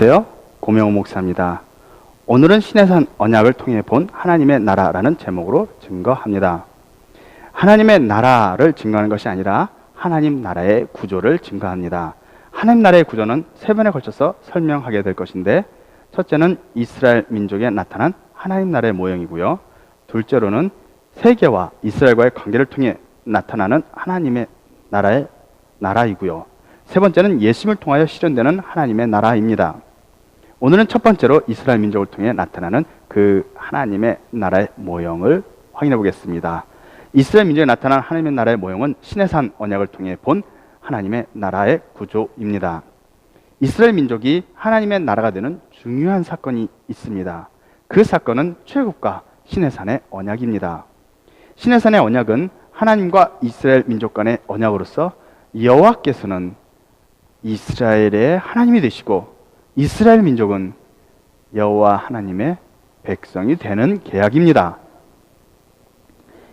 안녕하세요. 고명호 목사입니다. 오늘은 시내산 언약을 통해 본 하나님의 나라라는 제목으로 증거합니다. 하나님의 나라를 증거하는 것이 아니라 하나님 나라의 구조를 증거합니다. 하나님 나라의 구조는 세 번에 걸쳐서 설명하게 될 것인데, 첫째는 이스라엘 민족에 나타난 하나님 나라의 모형이고요. 둘째로는 세계와 이스라엘과의 관계를 통해 나타나는 하나님의 나라이고요. 세 번째는 예수님을 통하여 실현되는 하나님의 나라입니다. 오늘은 첫 번째로 이스라엘 민족을 통해 나타나는 그 하나님의 나라의 모형을 확인해 보겠습니다. 이스라엘 민족에 나타난 하나님의 나라의 모형은 시내산 언약을 통해 본 하나님의 나라의 구조입니다. 이스라엘 민족이 하나님의 나라가 되는 중요한 사건이 있습니다. 그 사건은 출애굽과 시내산의 언약입니다. 시내산의 언약은 하나님과 이스라엘 민족 간의 언약으로서 여호와께서는 이스라엘의 하나님이 되시고 이스라엘 민족은 여호와 하나님의 백성이 되는 계약입니다.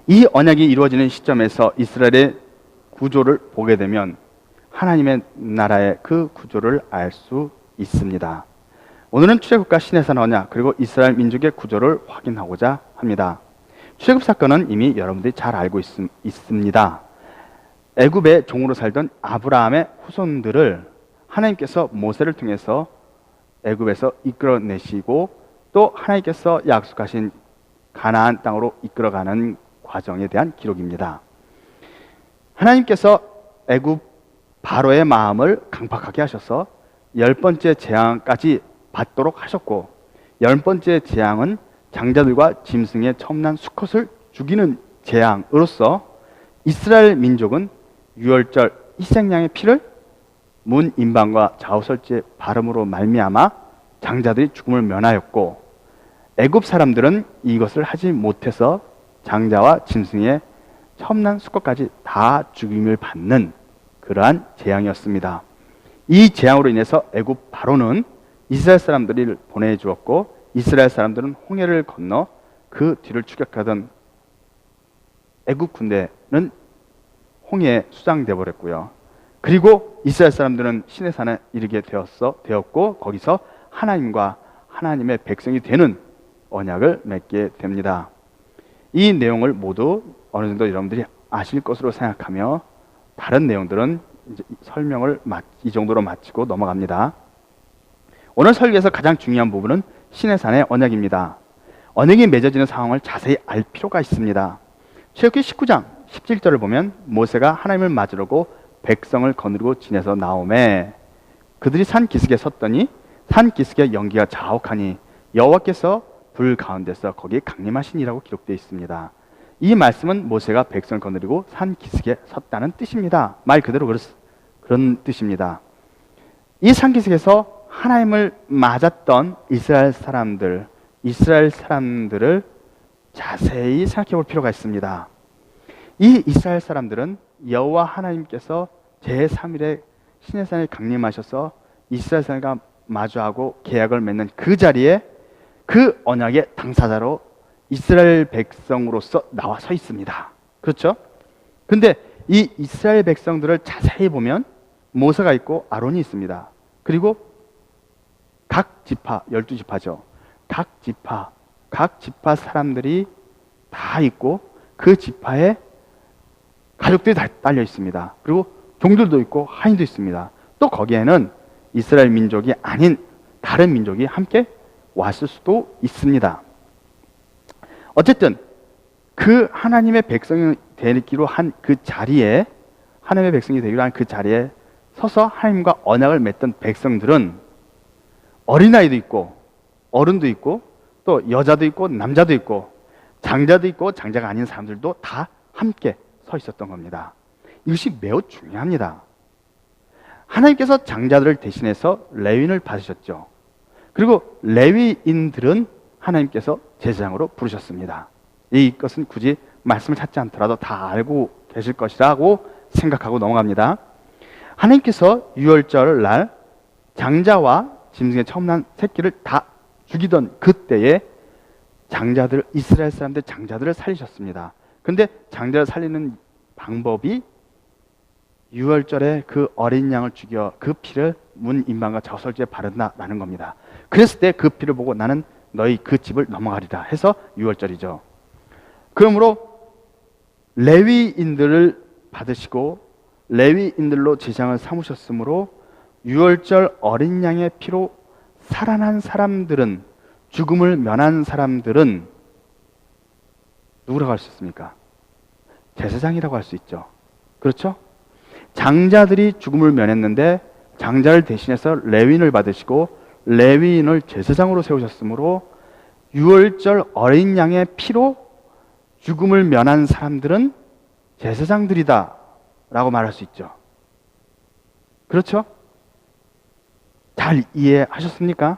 이 언약이 이루어지는 시점에서 이스라엘의 구조를 보게 되면 하나님의 나라의 그 구조를 알 수 있습니다. 오늘은 출애굽과 시내산 언약 그리고 이스라엘 민족의 구조를 확인하고자 합니다. 출애굽 사건은 이미 여러분들이 잘 알고 있습니다. 애굽의 종으로 살던 아브라함의 후손들을 하나님께서 모세를 통해서 애굽에서 이끌어내시고 또 하나님께서 약속하신 가나안 땅으로 이끌어가는 과정에 대한 기록입니다. 하나님께서 애굽 바로의 마음을 강팍하게 하셔서 10번째 재앙까지 받도록 하셨고, 10번째 재앙은 장자들과 짐승의 첨난 수컷을 죽이는 재앙으로서 이스라엘 민족은 유월절 희생양의 피를 문 임방과 좌우설지의 발음으로 말미암아 장자들이 죽음을 면하였고, 애굽 사람들은 이것을 하지 못해서 장자와 짐승의 첨난 수컷까지 다 죽임을 받는 그러한 재앙이었습니다. 이 재앙으로 인해서 애굽 바로는 이스라엘 사람들을 보내주었고, 이스라엘 사람들은 홍해를 건너 그 뒤를 추격하던 애굽 군대는 홍해에 수장돼 버렸고요. 그리고 이스라엘 사람들은 시내산에 이르게 되었고, 거기서 하나님과 하나님의 백성이 되는 언약을 맺게 됩니다. 이 내용을 모두 어느 정도 여러분들이 아실 것으로 생각하며 다른 내용들은 이제 설명을 이 정도로 마치고 넘어갑니다. 오늘 설교에서 가장 중요한 부분은 시내산의 언약입니다. 언약이 맺어지는 상황을 자세히 알 필요가 있습니다. 출애굽기 19장 17절을 보면 모세가 하나님을 맞으려고 백성을 거느리고 진에서 나오매 그들이 산 기슭에 섰더니 산 기슭에 연기가 자욱하니 여호와께서 불 가운데서 거기에 강림하시니라고 기록되어 있습니다. 이 말씀은 모세가 백성을 거느리고 산 기슭에 섰다는 뜻입니다. 말 그대로 그런 뜻입니다. 이 산 기슭에서 하나님을 맞았던 이스라엘 사람들을 자세히 생각해 볼 필요가 있습니다. 이 이스라엘 사람들은 여호와 하나님께서 제3일에 시내산에 강림하셔서 이스라엘 사람과 마주하고 계약을 맺는 그 자리에 그 언약의 당사자로 이스라엘 백성으로서 나와 서 있습니다. 그렇죠? 근데 이 이스라엘 백성들을 자세히 보면 모세가 있고 아론이 있습니다. 그리고 각 지파, 12지파죠. 각 지파 사람들이 다 있고 그 지파에 가족들이 다 딸려 있습니다. 그리고 종들도 있고 하인도 있습니다. 또 거기에는 이스라엘 민족이 아닌 다른 민족이 함께 왔을 수도 있습니다. 어쨌든 그 하나님의 백성이 되기로 한 그 자리에 서서 하나님과 언약을 맺던 백성들은 어린아이도 있고 어른도 있고 또 여자도 있고 남자도 있고 장자도 있고 장자가 아닌 사람들도 다 함께 서 있었던 겁니다. 이것이 매우 중요합니다. 하나님께서 장자들을 대신해서 레위인을 받으셨죠. 그리고 레위인들은 하나님께서 제사장으로 부르셨습니다. 이것은 굳이 말씀을 찾지 않더라도 다 알고 계실 것이라고 생각하고 넘어갑니다. 하나님께서 유월절 날 장자와 짐승의 첨난 새끼를 다 죽이던 그때에 이스라엘 사람들 장자들을 살리셨습니다. 그런데 장자를 살리는 방법이 유월절에 그 어린 양을 죽여 그 피를 문 인방과 저설주에 바른다라는 겁니다. 그랬을 때 그 피를 보고 나는 너희 그 집을 넘어가리라 해서 유월절이죠. 그러므로 레위인들을 받으시고 레위인들로 제사장을 삼으셨으므로 유월절 어린 양의 피로 살아난 사람들은, 죽음을 면한 사람들은 누구라고 할 수 있습니까? 제사장이라고 할 수 있죠. 그렇죠? 장자들이 죽음을 면했는데 장자를 대신해서 레위인을 받으시고 레위인을 제사장으로 세우셨으므로 유월절 어린 양의 피로 죽음을 면한 사람들은 제사장들이다 라고 말할 수 있죠. 그렇죠? 잘 이해하셨습니까?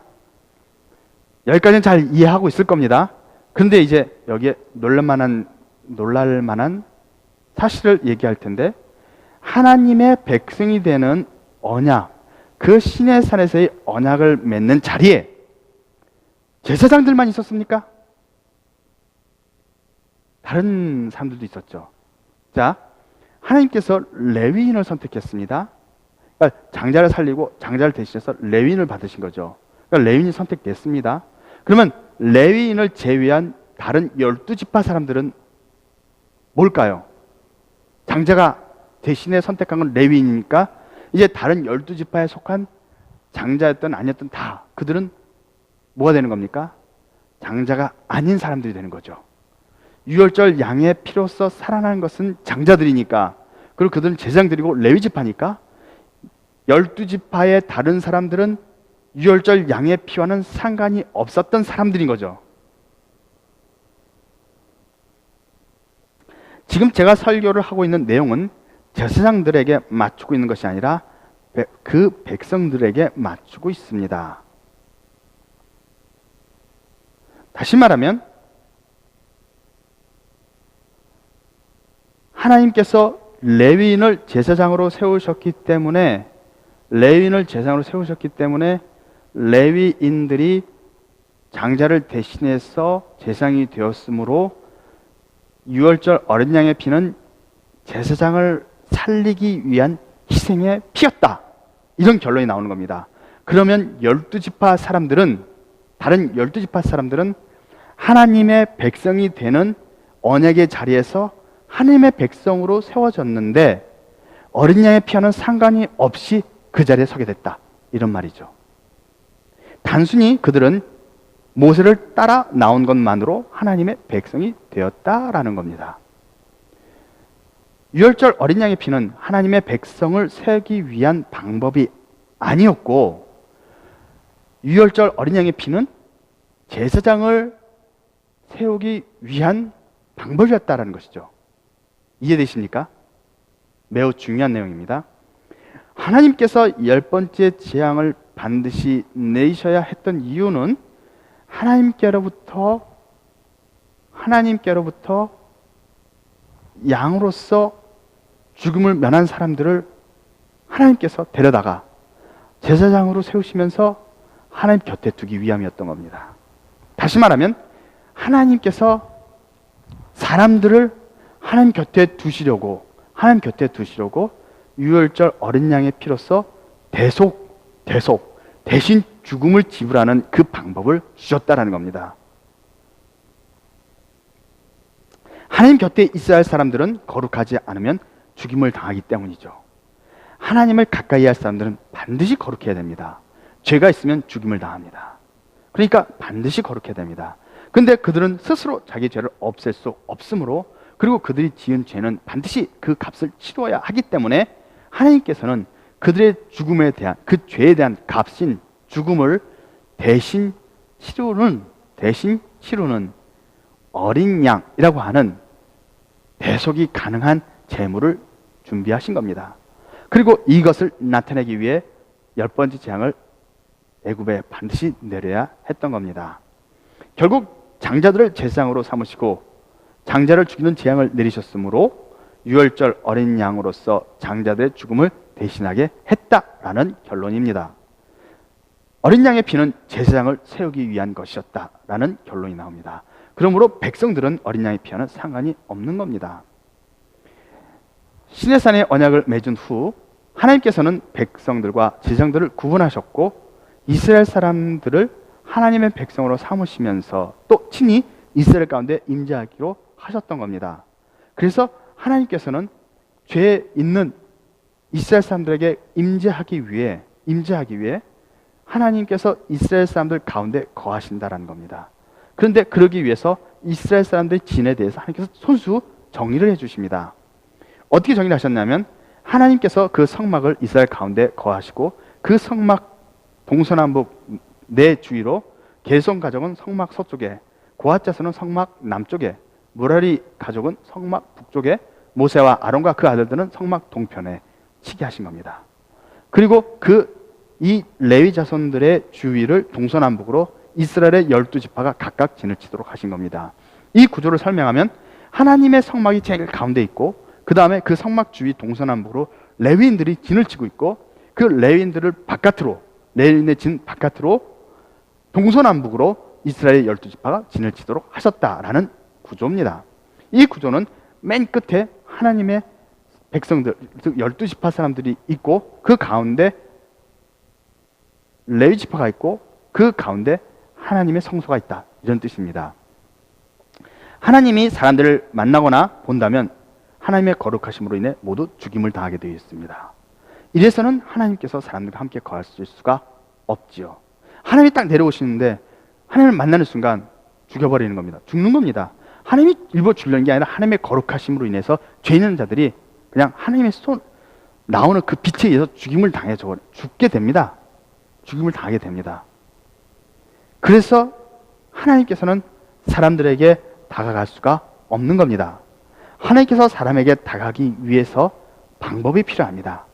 여기까지는 잘 이해하고 있을 겁니다. 그런데 이제 여기에 놀랄 만한 사실을 얘기할 텐데, 하나님의 백성이 되는 언약, 그 신의 산에서의 언약을 맺는 자리에 제사장들만 있었습니까? 다른 사람들도 있었죠. 자, 하나님께서 레위인을 선택했습니다. 그러니까 장자를 살리고 장자를 대신해서 레위인을 받으신 거죠. 그러니까 레위인이 선택됐습니다. 그러면 레위인을 제외한 다른 12지파 사람들은 뭘까요? 장자가 대신에 선택한 건 레위인이니까 이제 다른 12지파에 속한 장자였든 아니었든 다 그들은 뭐가 되는 겁니까? 장자가 아닌 사람들이 되는 거죠. 유월절 양의 피로써 살아나는 것은 장자들이니까, 그리고 그들은 제사장들이고 레위지파니까 12지파의 다른 사람들은 유월절 양의 피와는 상관이 없었던 사람들인 거죠. 지금 제가 설교를 하고 있는 내용은 제사장들에게 맞추고 있는 것이 아니라 그 백성들에게 맞추고 있습니다. 다시 말하면 하나님께서 레위인을 제사장으로 세우셨기 때문에 레위인들이 장자를 대신해서 제사장이 되었으므로 유월절 어린 양의 피는 제사장을 살리기 위한 희생의 피였다. 이런 결론이 나오는 겁니다. 그러면 다른 12지파 사람들은 하나님의 백성이 되는 언약의 자리에서 하나님의 백성으로 세워졌는데 어린 양의 피와는 상관이 없이 그 자리에 서게 됐다. 이런 말이죠. 단순히 그들은 모세를 따라 나온 것만으로 하나님의 백성이 되었다라는 겁니다. 유월절 어린 양의 피는 하나님의 백성을 세우기 위한 방법이 아니었고, 유월절 어린 양의 피는 제사장을 세우기 위한 방법이었다라는 것이죠. 이해되십니까? 매우 중요한 내용입니다. 하나님께서 10번째 재앙을 반드시 내셔야 했던 이유는 하나님께로부터 양으로서 죽음을 면한 사람들을 하나님께서 데려다가 제사장으로 세우시면서 하나님 곁에 두기 위함이었던 겁니다. 다시 말하면 하나님께서 사람들을 하나님 곁에 두시려고 유월절 어린 양의 피로써 대신 죽음을 지불하는 그 방법을 주셨다라는 겁니다. 하나님 곁에 있어야 할 사람들은 거룩하지 않으면 죽임을 당하기 때문이죠. 하나님을 가까이 할 사람들은 반드시 거룩해야 됩니다. 죄가 있으면 죽임을 당합니다. 그러니까 반드시 거룩해야 됩니다. 근데 그들은 스스로 자기 죄를 없앨 수 없으므로, 그리고 그들이 지은 죄는 반드시 그 값을 치러야 하기 때문에 하나님께서는 그들의 죽음에 대한, 그 죄에 대한 값인 죽음을 대신 치르는 어린 양이라고 하는 대속이 가능한 제물을 준비하신 겁니다. 그리고 이것을 나타내기 위해 10번째 재앙을 애굽에 반드시 내려야 했던 겁니다. 결국 장자들을 제사장으로 삼으시고 장자를 죽이는 재앙을 내리셨으므로 유월절 어린 양으로서 장자들의 죽음을 대신하게 했다라는 결론입니다. 어린 양의 피는 제사장을 세우기 위한 것이었다라는 결론이 나옵니다. 그러므로 백성들은 어린 양의 피와는 상관이 없는 겁니다. 시내산의 언약을 맺은 후 하나님께서는 백성들과 제사장들을 구분하셨고 이스라엘 사람들을 하나님의 백성으로 삼으시면서 또 친히 이스라엘 가운데 임재하기로 하셨던 겁니다. 그래서 하나님께서는 죄 있는 이스라엘 사람들에게 임재하기 위해 하나님께서 이스라엘 사람들 가운데 거하신다라는 겁니다. 그런데 그러기 위해서 이스라엘 사람들의 진에 대해서 하나님께서 손수 정의를 해주십니다. 어떻게 정의를 하셨냐면 하나님께서 그 성막을 이스라엘 가운데 거하시고 그 성막 동서남북 네 주위로 게르손 가족은 성막 서쪽에, 고핫 자손은 성막 남쪽에, 무라리 가족은 성막 북쪽에, 모세와 아론과 그 아들들은 성막 동편에 치게 하신 겁니다. 그리고 이 레위 자손들의 주위를 동서남북으로 이스라엘의 12지파가 각각 진을 치도록 하신 겁니다. 이 구조를 설명하면 하나님의 성막이 제일 가운데 있고 그 다음에 그 성막 주위 동서남북으로 레위인들이 진을 치고 있고 그 레위인들을 바깥으로, 레위인의 진 바깥으로 동서남북으로 이스라엘 12지파가 진을 치도록 하셨다라는 구조입니다. 이 구조는 맨 끝에 하나님의 백성들, 즉 12지파 사람들이 있고 그 가운데 레위 지파가 있고 그 가운데 하나님의 성소가 있다, 이런 뜻입니다. 하나님이 사람들을 만나거나 본다면 하나님의 거룩하심으로 인해 모두 죽임을 당하게 되어 있습니다. 이래서는 하나님께서 사람들과 함께 거하실 수가 없지요. 하나님이 딱 내려오시는데 하나님을 만나는 순간 죽여버리는 겁니다. 죽는 겁니다. 하나님이 일부러 죽이는 게 아니라 하나님의 거룩하심으로 인해서 죄 있는 자들이 그냥 하나님의 나오는 그 빛에 의해서 죽임을 죽게 됩니다. 죽임을 당하게 됩니다. 그래서 하나님께서는 사람들에게 다가갈 수가 없는 겁니다. 하나님께서 사람에게 다가가기 위해서 방법이 필요합니다.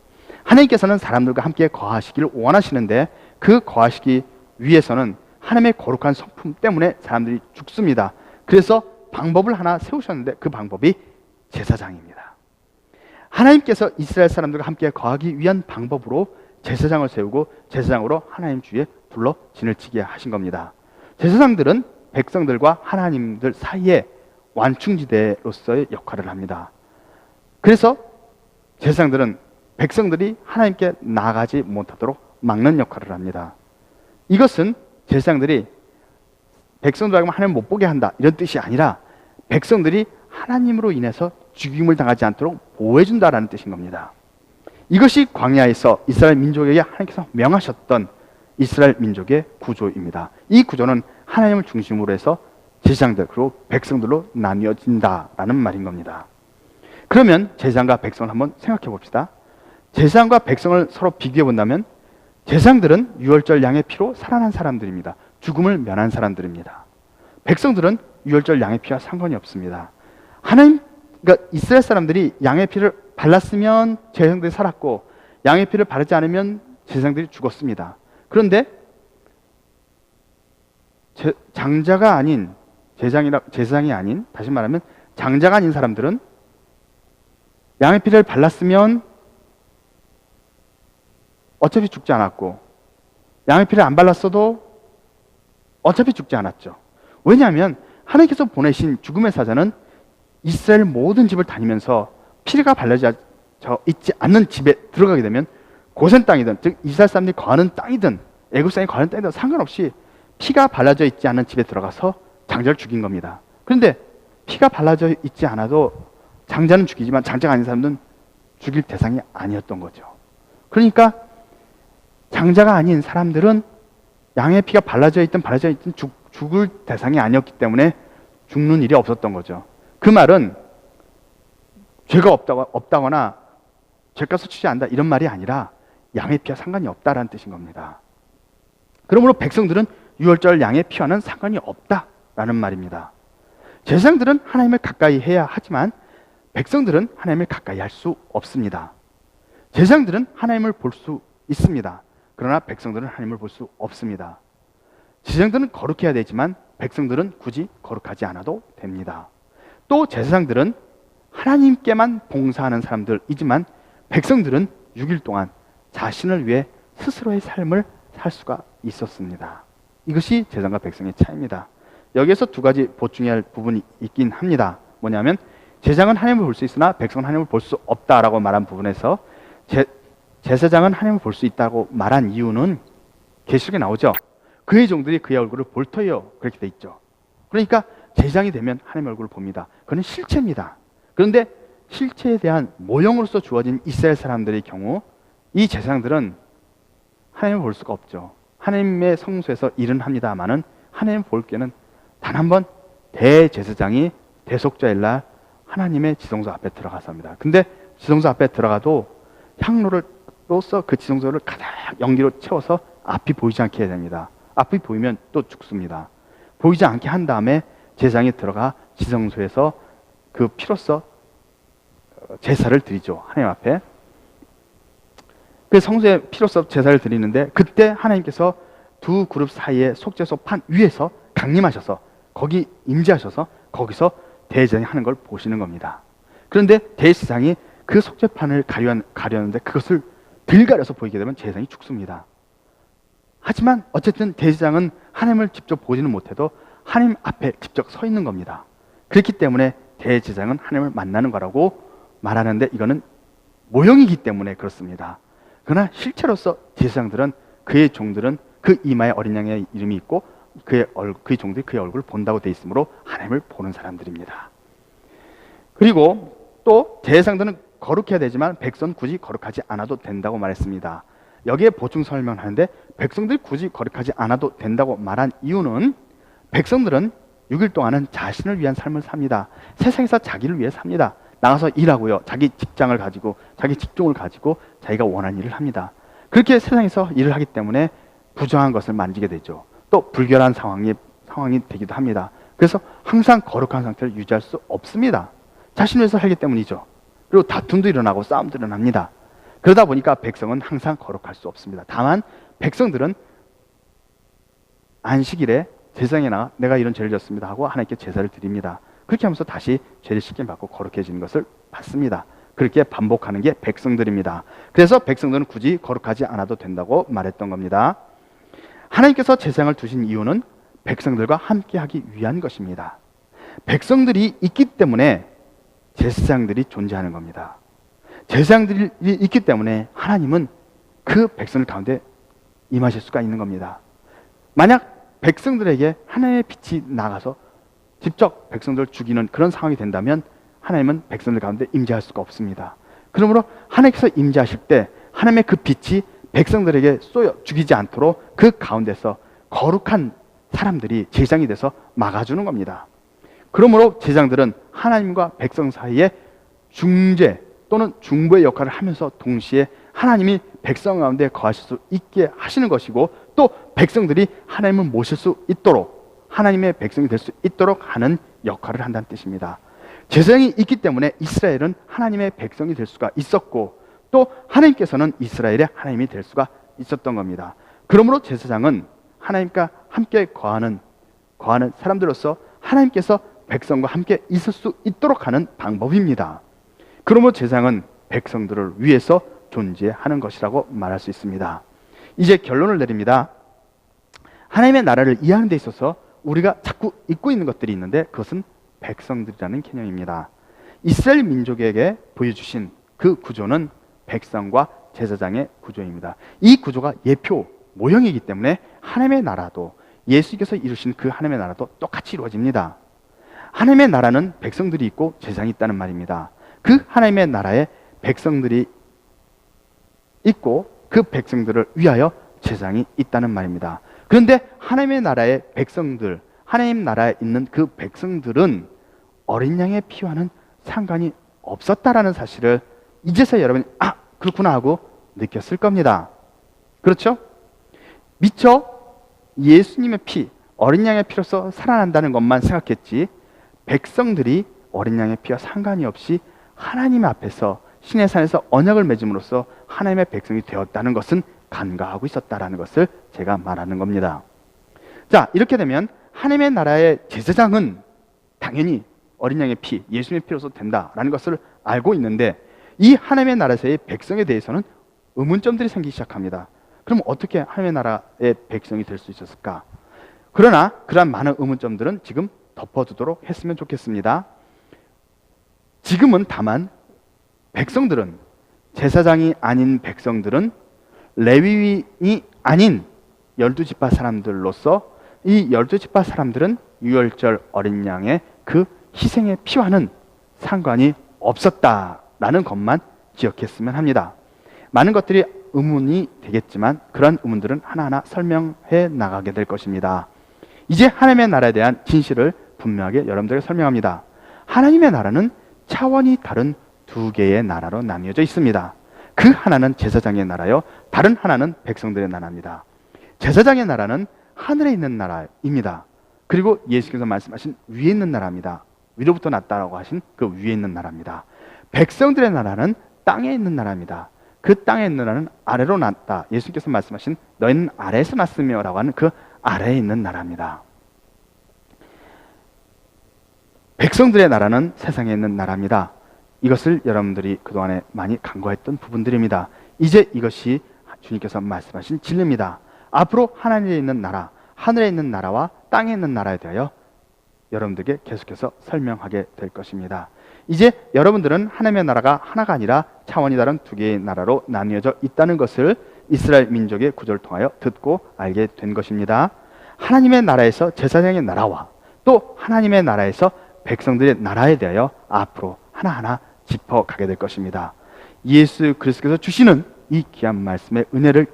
하나님께서는 사람들과 함께 거하시기를 원하시는데 그 거하시기 위해서는 하나님의 거룩한 성품 때문에 사람들이 죽습니다. 그래서 방법을 하나 세우셨는데 그 방법이 제사장입니다. 하나님께서 이스라엘 사람들과 함께 거하기 위한 방법으로 제사장을 세우고 제사장으로 하나님 주위에 둘러 진을 치게 하신 겁니다. 제사장들은 백성들과 하나님들 사이에 완충지대로서의 역할을 합니다. 그래서 제사장들은 백성들이 하나님께 나아가지 못하도록 막는 역할을 합니다. 이것은 제사장들이 백성들에게 하나님 못 보게 한다, 이런 뜻이 아니라 백성들이 하나님으로 인해서 죽임을 당하지 않도록 보호해준다라는 뜻인 겁니다. 이것이 광야에서 이스라엘 민족에게 하나님께서 명하셨던 이스라엘 민족의 구조입니다. 이 구조는 하나님을 중심으로 해서 제사장들 그리고 백성들로 나뉘어진다라는 말인 겁니다. 그러면 제사장과 백성을 한번 생각해 봅시다. 제사장과 백성을 서로 비교해 본다면 제사장들은 유월절 양의 피로 살아난 사람들입니다. 죽음을 면한 사람들입니다. 백성들은 유월절 양의 피와 상관이 없습니다. 그러니까 이스라엘 사람들이 양의 피를 발랐으면 제사장들이 살았고 양의 피를 바르지 않으면 제사장들이 죽었습니다. 그런데 장자가 아닌 제사장이 아닌, 다시 말하면 장자가 아닌 사람들은 양의 피를 발랐으면 어차피 죽지 않았고 양의 피를 안 발랐어도 어차피 죽지 않았죠. 왜냐하면 하나님께서 보내신 죽음의 사자는 이스라엘 모든 집을 다니면서 피가 발라져 있지 않는 집에 들어가게 되면 고센 땅이든, 즉 이스라엘 사람들이 거하는 땅이든 애굽 사람이 거하는 땅이든 상관없이 피가 발라져 있지 않은 집에 들어가서 장자를 죽인 겁니다. 그런데 피가 발라져 있지 않아도 장자는 죽이지만 장자가 아닌 사람들은 죽일 대상이 아니었던 거죠. 그러니까 장자가 아닌 사람들은 양의 피가 발라져 있든 죽을 대상이 아니었기 때문에 죽는 일이 없었던 거죠. 그 말은 죄가 없다거나 죄값을 치지 않는다, 이런 말이 아니라 양의 피와 상관이 없다라는 뜻인 겁니다. 그러므로 백성들은 유월절 양의 피와는 상관이 없다라는 말입니다. 제사장들은 하나님을 가까이 해야 하지만 백성들은 하나님을 가까이 할 수 없습니다. 제사장들은 하나님을 볼 수 있습니다. 그러나 백성들은 하나님을 볼 수 없습니다. 제사장들은 거룩해야 되지만 백성들은 굳이 거룩하지 않아도 됩니다. 또 제사장들은 하나님께만 봉사하는 사람들이지만 백성들은 6일 동안 자신을 위해 스스로의 삶을 살 수가 있었습니다. 이것이 제사장과 백성의 차이입니다. 여기에서 두 가지 보충해야 할 부분이 있긴 합니다. 뭐냐면 제사장은 하나님을 볼 수 있으나 백성은 하나님을 볼 수 없다라고 말한 부분에서 제사장은 하나님을 볼 수 있다고 말한 이유는 계시록에 나오죠. 그의 종들이 그의 얼굴을 볼 터이요, 그렇게 돼 있죠. 그러니까 제사장이 되면 하나님의 얼굴을 봅니다. 그는 실체입니다. 그런데 실체에 대한 모형으로서 주어진 이스라엘 사람들의 경우 이 제사장들은 하나님을 볼 수가 없죠. 하나님의 성소에서 일은 합니다마는 하나님을 볼 때는 단 한 번 대제사장이 대속죄일 날 하나님의 지성소 앞에 들어가서 합니다. 근데 지성소 앞에 들어가도 향로로서 그 지성소를 가득 연기로 채워서 앞이 보이지 않게 해야 됩니다. 앞이 보이면 또 죽습니다. 보이지 않게 한 다음에 제사장이 들어가 지성소에서 그 피로써 제사를 드리죠. 하나님 앞에. 그 성소에 피로써 제사를 드리는데 그때 하나님께서 두 그룹 사이에 속죄소 판 위에서 강림하셔서 거기 임재하셔서 거기서 대제사장이 하는 걸 보시는 겁니다. 그런데 대제사장이 그 속죄판을 가려는데 그것을 들가려서 보이게 되면 제사장이 죽습니다. 하지만 어쨌든 대제사장은 하나님을 직접 보지는 못해도 하나님 앞에 직접 서 있는 겁니다. 그렇기 때문에 대제사장은 하나님을 만나는 거라고 말하는데 이거는 모형이기 때문에 그렇습니다. 그러나 실체로서 제사장들은 그의 종들은 그 이마에 어린 양의 이름이 있고 그의 종들이 그의 얼굴을 본다고 되어 있으므로 하나님을 보는 사람들입니다. 그리고 또 제사장들은 거룩해야 되지만 백성 굳이 거룩하지 않아도 된다고 말했습니다. 여기에 보충 설명하는데 백성들이 굳이 거룩하지 않아도 된다고 말한 이유는 백성들은 6일 동안은 자신을 위한 삶을 삽니다. 세상에서 자기를 위해 삽니다. 나가서 일하고요. 자기 직장을 가지고 자기 직종을 가지고 자기가 원하는 일을 합니다. 그렇게 세상에서 일을 하기 때문에 부정한 것을 만지게 되죠. 또 불결한 상황이 되기도 합니다. 그래서 항상 거룩한 상태를 유지할 수 없습니다. 자신을 위해서 살기 때문이죠. 그리고 다툼도 일어나고 싸움도 일어납니다. 그러다 보니까 백성은 항상 거룩할 수 없습니다. 다만 백성들은 안식일에 제사장에 나가 내가 이런 죄를 졌습니다 하고 하나님께 제사를 드립니다. 그렇게 하면서 다시 죄를 씻김 받고 거룩해지는 것을 받습니다. 그렇게 반복하는 게 백성들입니다. 그래서 백성들은 굳이 거룩하지 않아도 된다고 말했던 겁니다. 하나님께서 제사장을 두신 이유는 백성들과 함께하기 위한 것입니다. 백성들이 있기 때문에 제사장들이 존재하는 겁니다. 제사장들이 있기 때문에 하나님은 그 백성들 가운데 임하실 수가 있는 겁니다. 만약 백성들에게 하나님의 빛이 나가서 직접 백성들을 죽이는 그런 상황이 된다면 하나님은 백성들 가운데 임재할 수가 없습니다. 그러므로 하나님께서 임재하실 때 하나님의 그 빛이 백성들에게 쏘여 죽이지 않도록 그 가운데서 거룩한 사람들이 제사장이 돼서 막아주는 겁니다. 그러므로 제사장들은 하나님과 백성 사이에 중재 또는 중보의 역할을 하면서 동시에 하나님이 백성 가운데 거하실 수 있게 하시는 것이고 또 백성들이 하나님을 모실 수 있도록 하나님의 백성이 될 수 있도록 하는 역할을 한다는 뜻입니다. 제사장이 있기 때문에 이스라엘은 하나님의 백성이 될 수가 있었고 또 하나님께서는 이스라엘의 하나님이 될 수가 있었던 겁니다. 그러므로 제사장은 하나님과 함께 거하는 사람들로서 하나님께서 백성과 함께 있을 수 있도록 하는 방법입니다. 그러므로 제사장은 백성들을 위해서 존재하는 것이라고 말할 수 있습니다. 이제 결론을 내립니다. 하나님의 나라를 이해하는 데 있어서 우리가 자꾸 잊고 있는 것들이 있는데 그것은 백성들이라는 개념입니다. 이스라엘 민족에게 보여주신 그 구조는 백성과 제사장의 구조입니다. 이 구조가 예표, 모형이기 때문에 하나님의 나라도 예수께서 이루신 그 하나님의 나라도 똑같이 이루어집니다. 하나님의 나라는 백성들이 있고 제사장이 있다는 말입니다. 그 하나님의 나라에 백성들이 있고 그 백성들을 위하여 제사장이 있다는 말입니다. 그런데 하나님의 나라의 백성들, 하나님 나라에 있는 그 백성들은 어린 양의 피와는 상관이 없었다라는 사실을 이제서 여러분이 그렇구나 하고 느꼈을 겁니다. 그렇죠? 미처 예수님의 피, 어린 양의 피로서 살아난다는 것만 생각했지 백성들이 어린 양의 피와 상관이 없이 하나님 앞에서 신의 산에서 언약을 맺음으로써 하나님의 백성이 되었다는 것은 간과하고 있었다라는 것을 제가 말하는 겁니다. 자, 이렇게 되면 하나님의 나라의 제사장은 당연히 어린 양의 피, 예수님의 피로서 된다라는 것을 알고 있는데 이 하나님의 나라에서의 백성에 대해서는 의문점들이 생기기 시작합니다. 그럼 어떻게 하나님의 나라의 백성이 될 수 있었을까? 그러나 그러한 많은 의문점들은 지금 덮어두도록 했으면 좋겠습니다. 지금은 다만 백성들은 제사장이 아닌 백성들은 레위인이 아닌 12지파 사람들로서 이 12지파 사람들은 유월절 어린 양의 그 희생의 피와는 상관이 없었다라는 것만 기억했으면 합니다. 많은 것들이 의문이 되겠지만 그런 의문들은 하나하나 설명해 나가게 될 것입니다. 이제 하나님의 나라에 대한 진실을 분명하게 여러분들에게 설명합니다. 하나님의 나라는 차원이 다른 두 개의 나라로 나뉘어져 있습니다. 그 하나는 제사장의 나라요, 다른 하나는 백성들의 나라입니다. 제사장의 나라는 하늘에 있는 나라입니다. 그리고 예수께서 말씀하신 위에 있는 나라입니다. 위로부터 났다라고 하신 그 위에 있는 나라입니다. 백성들의 나라는 땅에 있는 나라입니다. 그 땅에 있는 나라는 아래로 났다. 예수께서 말씀하신 너희는 아래에서 났으며 라고 하는 그 아래에 있는 나라입니다. 백성들의 나라는 세상에 있는 나라입니다. 이것을 여러분들이 그동안에 많이 간과했던 부분들입니다. 이제 이것이 주님께서 말씀하신 진리입니다. 앞으로 하나님에 있는 나라, 하늘에 있는 나라와 땅에 있는 나라에 대하여 여러분들에게 계속해서 설명하게 될 것입니다. 이제 여러분들은 하나님의 나라가 하나가 아니라 차원이 다른 두 개의 나라로 나뉘어져 있다는 것을 이스라엘 민족의 구조를 통하여 듣고 알게 된 것입니다. 하나님의 나라에서 제사장의 나라와 또 하나님의 나라에서 백성들의 나라에 대하여 앞으로 하나하나 짚어가게 될 것입니다. 예수 그리스도께서 주시는 이 귀한 말씀의 은혜를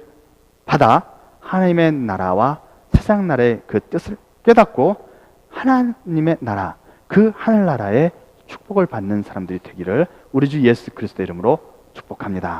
받아 하나님의 나라와 세상 나라의 그 뜻을 깨닫고 하나님의 나라, 그 하늘나라의 축복을 받는 사람들이 되기를 우리 주 예수 그리스도의 이름으로 축복합니다.